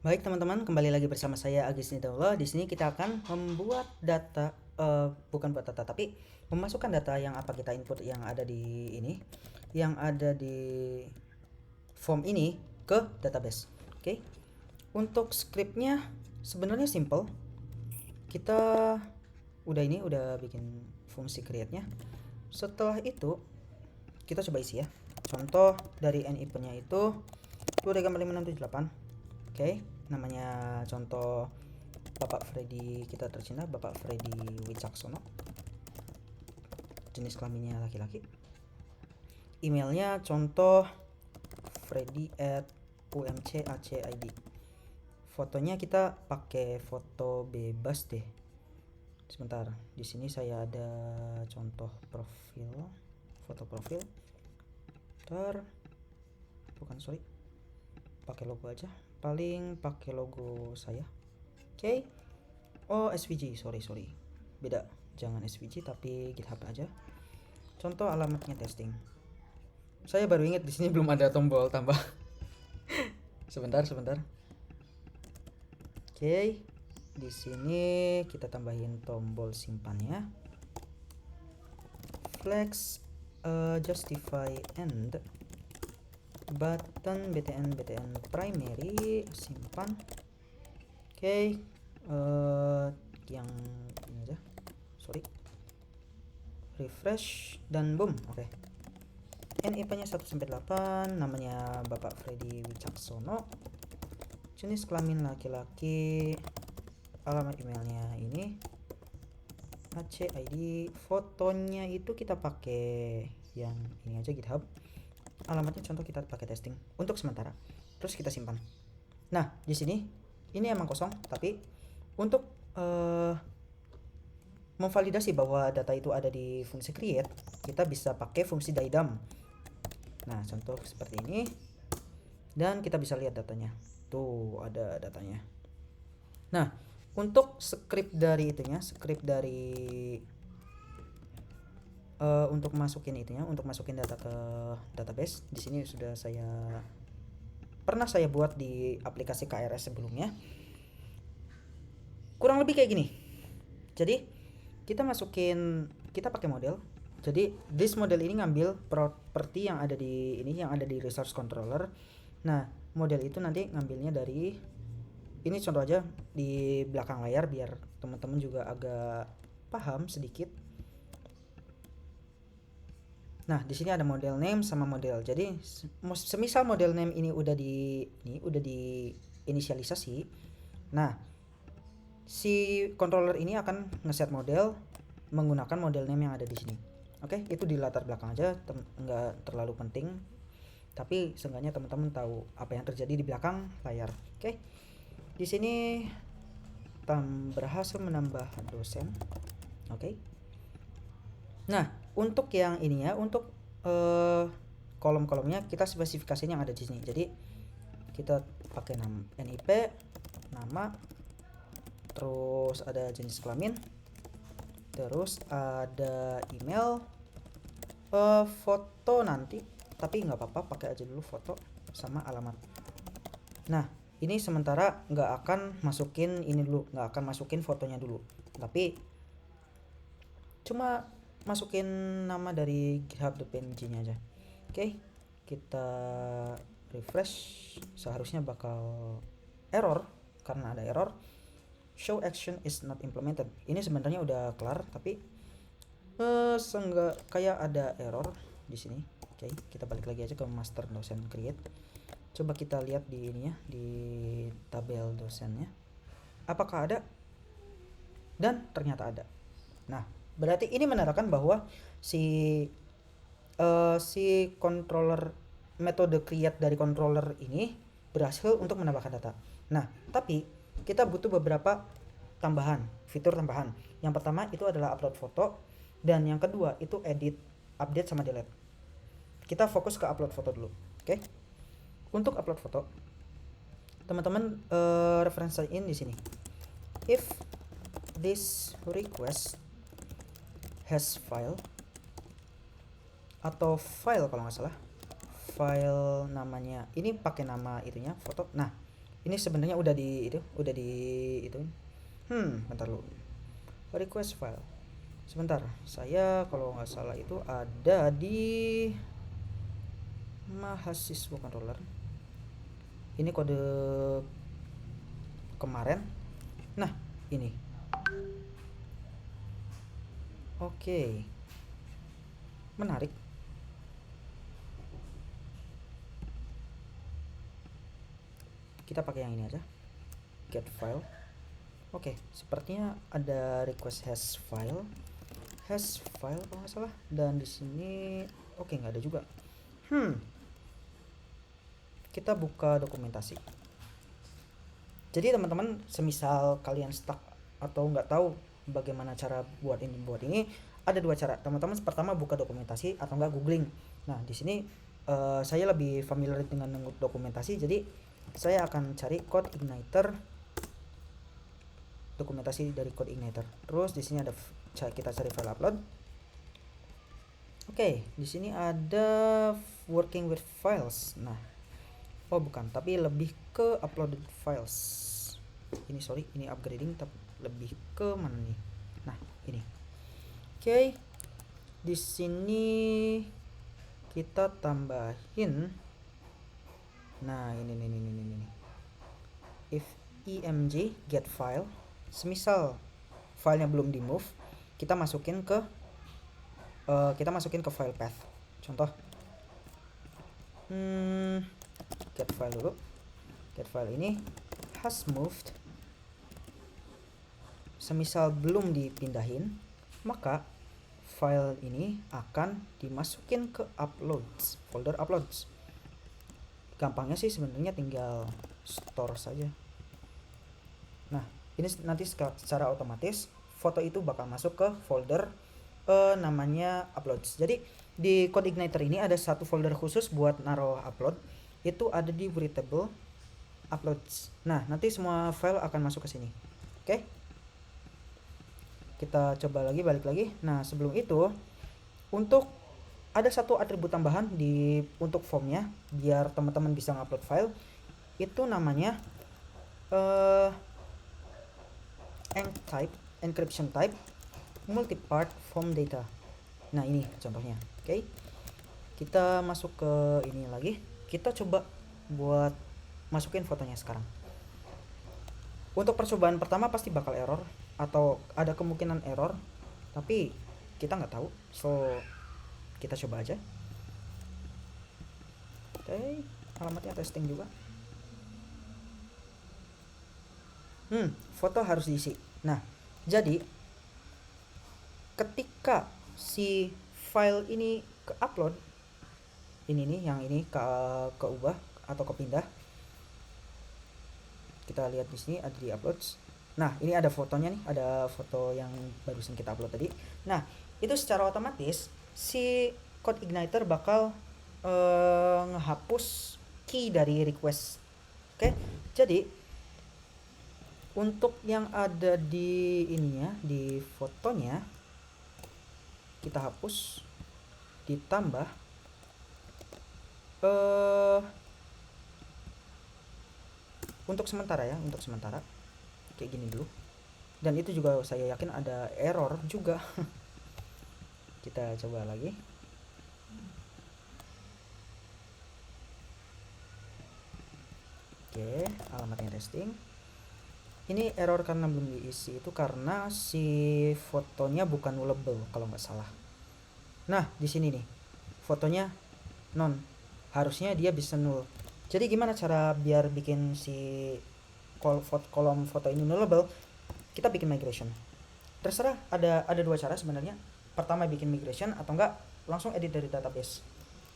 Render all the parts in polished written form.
Baik teman-teman, kembali lagi bersama saya Agis Nidawala. Di sini kita akan membuat data, bukan buat data, tapi memasukkan data yang apa kita input yang ada di ini, yang ada di form ini ke database. Oke. Untuk scriptnya sebenarnya simple. Kita udah bikin fungsi create-nya. Setelah itu kita coba isi ya. Contoh dari NIP-nya itu 2 5678. Oke, namanya contoh Bapak Freddy, kita tercinta Bapak Freddy Wicaksono. Jenis kelaminnya laki-laki. Emailnya contoh freddy@umcacid. Fotonya kita pakai foto bebas deh. Sebentar, di sini saya ada contoh profil, foto profil. Pakai logo aja. Paling pakai logo saya. Oke. Oh, SVG, sorry. Beda. Jangan SVG tapi GitHub aja. Contoh alamatnya testing. Saya baru ingat di sini belum ada tombol tambah. sebentar. Oke. Di sini kita tambahin tombol simpannya. Flex justify end button btn primary simpan. Oke. Yang ini aja, sorry, refresh dan boom. Oke. NIP-nya 1-8, namanya Bapak Freddy Wicaksono, jenis kelamin laki-laki, alamat emailnya ini ACID, fotonya itu kita pakai yang ini aja GitHub, alamatnya contoh kita pakai testing untuk sementara, terus kita simpan. Nah, di sini ini emang kosong, tapi untuk memvalidasi bahwa data itu ada di fungsi create, kita bisa pakai fungsi didam. Nah, contoh seperti ini, dan kita bisa lihat datanya. Tuh, ada datanya. Nah, untuk script dari itunya, untuk masukin itunya, untuk masukin data ke database, di sini sudah pernah saya buat di aplikasi KRS sebelumnya. Kurang lebih kayak gini. Jadi kita pakai model. Jadi this model ini ngambil properti yang ada di ini, yang ada di resource controller. Nah, model itu nanti ngambilnya dari ini, contoh aja di belakang layar biar teman-teman juga agak paham sedikit. Nah, di sini ada model name sama model. Jadi semisal model name ini udah di inisialisasi. Nah, si controller ini akan ngeset model menggunakan model name yang ada di sini. Oke, itu di latar belakang aja, nggak terlalu penting. Tapi seenggaknya teman-teman tahu apa yang terjadi di belakang layar. Oke. Di sini berhasil menambah dosen. Oke. Nah, untuk yang ini ya, untuk kolom-kolomnya kita spesifikasinya yang ada di sini. Jadi kita pakai nama NIP, nama, terus ada jenis kelamin, terus ada email, foto nanti, tapi nggak apa-apa pakai aja dulu foto sama alamat. Nah, ini sementara nggak akan masukin ini dulu, nggak akan masukin fotonya dulu, tapi cuma masukin nama dari GitHub.png nya aja. Oke, kita refresh, seharusnya bakal error karena ada error. Show action is not implemented. Ini sebenarnya udah kelar, tapi kayak ada error di sini. Oke, kita balik lagi aja ke master dosen create. Coba kita lihat di ini ya, di tabel dosennya. Apakah ada? Dan ternyata ada. Nah, berarti ini menandakan bahwa si controller, metode create dari controller ini berhasil untuk menambahkan data. Nah, tapi kita butuh beberapa fitur tambahan. Yang pertama itu adalah upload foto, dan yang kedua itu edit, update sama delete. Kita fokus ke upload foto dulu. Oke. Untuk upload foto, teman-teman referensiin di sini. If this request has file, atau file kalau nggak salah, file namanya ini pakai nama itunya foto. Nah, Ini sebenarnya udah di itu. Bentar lu. Request file. Sebentar, saya kalau nggak salah itu ada di mahasiswa controller. Ini kode kemarin. Nah, ini. Oke. Menarik. Kita pakai yang ini aja. Get file. Oke, sepertinya ada request hash file kalau nggak salah. Dan di sini oke, nggak ada juga. Kita buka dokumentasi. Jadi teman-teman, semisal kalian stuck atau nggak tahu bagaimana cara buat ini, ada dua cara. Teman-teman pertama buka dokumentasi atau nggak googling. Nah, di sini saya lebih familiar dengan dokumentasi, jadi saya akan cari code igniter, dokumentasi dari code igniter. Terus di sini ada kita cari file upload. Oke, di sini ada working with files. Nah, oh bukan, tapi lebih ke uploaded files. Ini upgrading, tapi lebih ke mana nih? Nah, ini. Oke. Di sini kita tambahin. Nah, ini. If img get file, semisal filenya belum di move, kita masukin ke file path. Contoh, get file dulu. Get file ini has moved. Semisal belum dipindahin, maka file ini akan dimasukin ke uploads, folder uploads. Gampangnya sih sebenarnya tinggal store saja. Nah, ini nanti secara otomatis foto itu bakal masuk ke folder namanya uploads. Jadi di code igniter ini ada satu folder khusus buat naruh upload, itu ada di writable uploads. Nah, nanti semua file akan masuk ke sini. Oke. Kita coba balik lagi. Nah, sebelum itu, untuk ada satu atribut tambahan untuk formnya biar teman-teman bisa ngupload file, itu namanya encryption type multipart form data. Nah, ini contohnya. Oke. Kita masuk ke ini lagi. Kita coba buat masukin fotonya sekarang. Untuk percobaan pertama pasti bakal error atau ada kemungkinan error, tapi kita nggak tahu, so kita coba aja. Oke, alamatnya testing juga. Foto harus diisi. Nah, jadi ketika si file ini ke upload, ini nih yang ini keubah atau kepindah, kita lihat di sini ada di uploads. Nah, ini ada fotonya nih, ada foto yang barusan kita upload tadi. Nah, itu secara otomatis si code igniter bakal ngehapus key dari request. Oke, jadi untuk yang ada di ininya, di fotonya kita hapus, ditambah untuk sementara kayak gini dulu. Dan itu juga saya yakin ada error juga. Kita coba lagi. Oke, alamatnya testing. Ini error karena belum diisi, itu karena si fotonya bukan nullable kalau nggak salah. Nah, di sini nih fotonya non, harusnya dia bisa null. Jadi gimana cara biar bikin si kolom foto ini nullable? Kita bikin migration. Terserah, ada dua cara sebenarnya. Pertama bikin migration, atau enggak langsung edit dari database.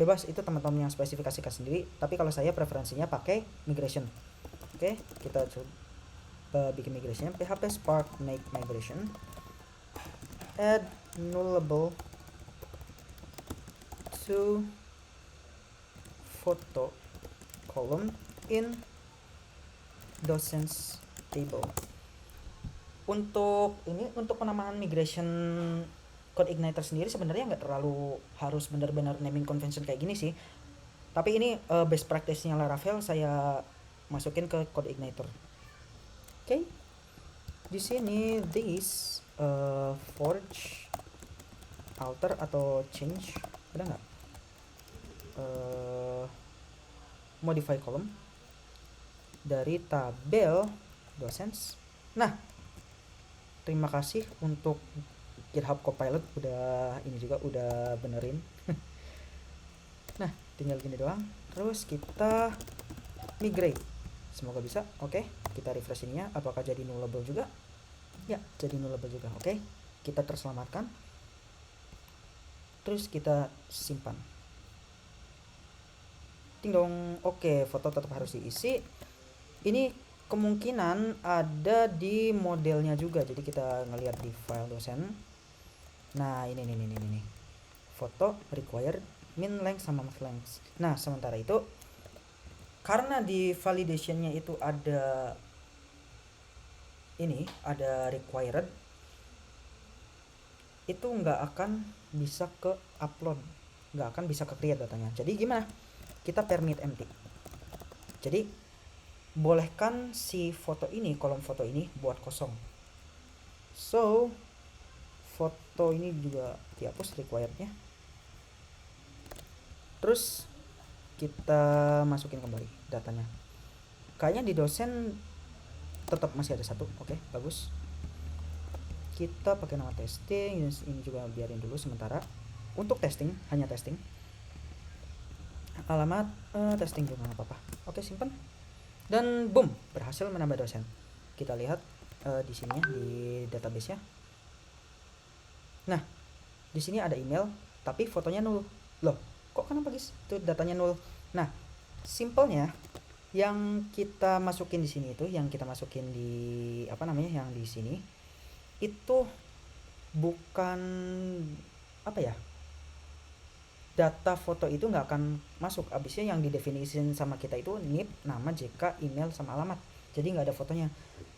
Bebas, itu teman-teman yang spesifikasikan sendiri, tapi kalau saya preferensinya pakai migration. Oke, kita coba bikin migration. PHP Spark make migration, add nullable to photo column in docents table. Untuk penamaan migration code igniter sendiri sebenarnya nggak terlalu harus benar-benar naming convention kayak gini sih, tapi ini best practice-nya Laravel saya masukin ke code igniter. Oke. Di sini this forge, alter atau change, ada nggak? Modify column dari tabel docents. Nah, terima kasih untuk GitHub Copilot udah ini juga udah benerin. Nah, tinggal gini doang. Terus kita migrate. Semoga bisa. Oke, kita refresh ininya. Apakah jadi nullable juga? Ya, jadi nullable juga. Oke, kita terselamatkan. Terus kita simpan. Ting dong. Oke, foto tetap harus diisi. Ini kemungkinan ada di modelnya juga. Jadi kita ngelihat di file dosen. Nah, ini foto required min length sama max length. Nah, sementara itu karena di validationnya itu ada ini, ada required, itu nggak akan bisa ke upload, nggak akan bisa ke create datanya. Jadi gimana? Kita permit empty. Jadi bolehkan si foto ini, kolom foto ini buat kosong. So foto ini juga dihapus requirednya. Terus kita masukin kembali datanya. Kayaknya di dosen tetap masih ada satu. Oke, bagus. Kita pakai nama testing. Ini juga biarin dulu sementara. Untuk testing, hanya testing. Alamat testing juga nggak apa-apa. Oke, simpan. Dan boom, berhasil menambah dosen. Kita lihat di sini ya, di database-nya. Nah, di sini ada email, tapi fotonya nol. Loh, kok kenapa guys? Itu datanya nol. Nah, simpelnya yang kita masukin di sini itu, yang kita masukin di apa namanya, yang di sini itu bukan apa ya? Data foto itu nggak akan masuk. Abisnya yang didefinisin sama kita itu NIP, nama, JK, email, sama alamat. Jadi nggak ada fotonya.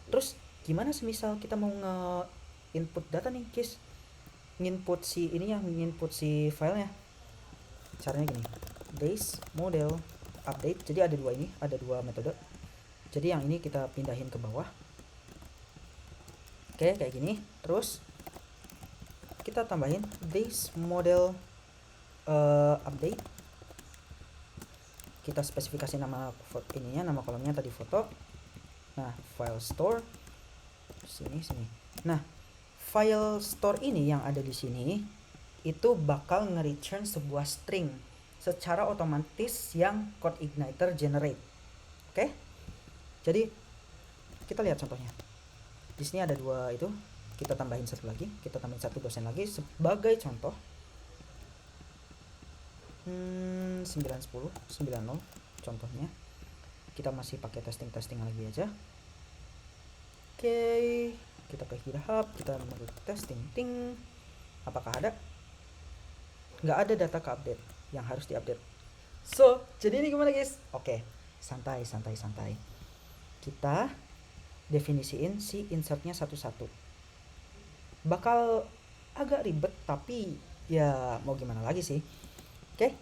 Terus gimana semisal kita mau nge-input data nih guys? Nginput si ininya, nginput si filenya. Caranya gini, days model update. Jadi ada dua ini, ada dua metode. Jadi yang ini kita pindahin ke bawah. Oke, kayak gini. Terus kita tambahin days model update. Kita spesifikasi nama ininya, nama kolomnya tadi foto. Nah, file store sini. Nah, file store ini yang ada di sini itu bakal nge-return sebuah string secara otomatis yang code igniter generate. Oke? Jadi kita lihat contohnya. Di sini ada dua itu, kita tambahin satu lagi, kita tambahin satu dosen lagi sebagai contoh. 910 90 contohnya. Kita masih pakai testing lagi aja. Oke, kita ke GitHub, kita menuju testing ting. Apakah ada? Nggak ada data ke update yang harus diupdate. So, jadi ini gimana guys? Oke, santai. Kita definisiin si insertnya satu-satu. Bakal agak ribet, tapi ya mau gimana lagi sih. Oke.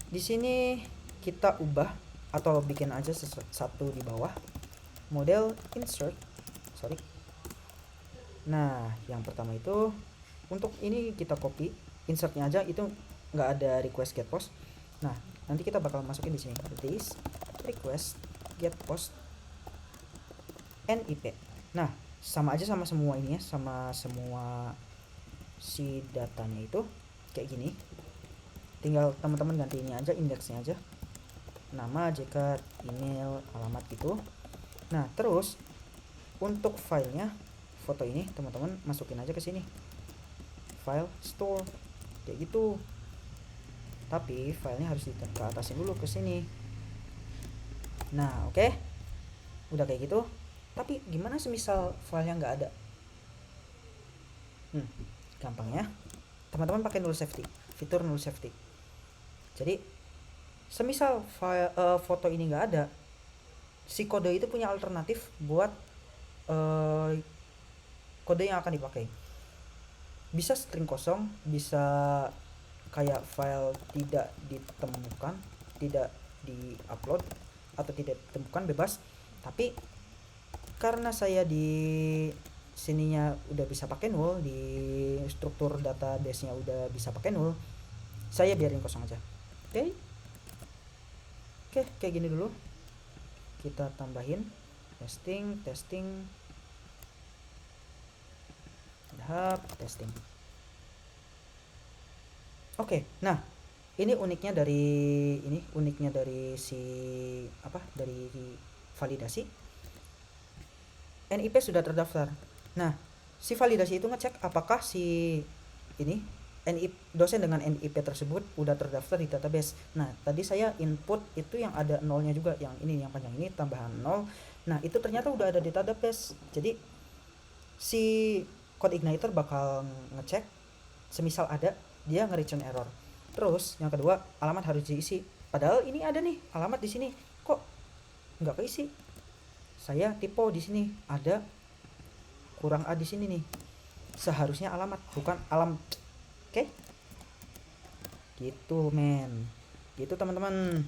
Di sini kita ubah atau bikin aja satu di bawah. Model insert. Sorry. Nah, yang pertama itu untuk ini kita copy, insertnya aja itu nggak ada request get post. Nah, nanti kita bakal masukin di sini this request get post NIP. Nah, sama aja sama semua ini ya, sama semua si datanya itu kayak gini. Tinggal teman-teman ganti ini aja, indeksnya aja, nama, JK, email, alamat gitu. Nah, terus untuk filenya foto ini teman-teman masukin aja ke sini, file store kayak gitu. Tapi filenya harus ke atasin dulu ke sini. Nah, oke. Udah kayak gitu. Tapi gimana semisal filenya nggak ada? Gampang ya. Teman-teman pakai null safety, fitur null safety. Jadi semisal file, foto ini nggak ada, si kode itu punya alternatif buat kode yang akan dipakai. Bisa string kosong, bisa kayak file tidak ditemukan, tidak di-upload, atau tidak ditemukan bebas. Tapi karena saya di sininya udah bisa pakai null, di struktur database-nya udah bisa pakai null, saya biarin kosong aja. Oke. Oke, kayak gini dulu. Kita tambahin testing hub testing. Oke, nah ini uniknya dari si dari validasi. NIP sudah terdaftar. Nah, si validasi itu ngecek apakah si ini dosen dengan NIP tersebut udah terdaftar di database. Nah, tadi saya input itu yang ada nolnya juga, yang ini yang panjang ini tambahan 0. Nah, itu ternyata udah ada di database. Jadi si code igniter bakal ngecek, semisal ada, dia nge-return error. Terus yang kedua, alamat harus diisi. Padahal ini ada nih alamat di sini, kok nggak keisi? Saya typo di sini, ada kurang A di sini nih. Seharusnya alamat bukan alam. Oke? Gitu, men. Gitu teman-teman.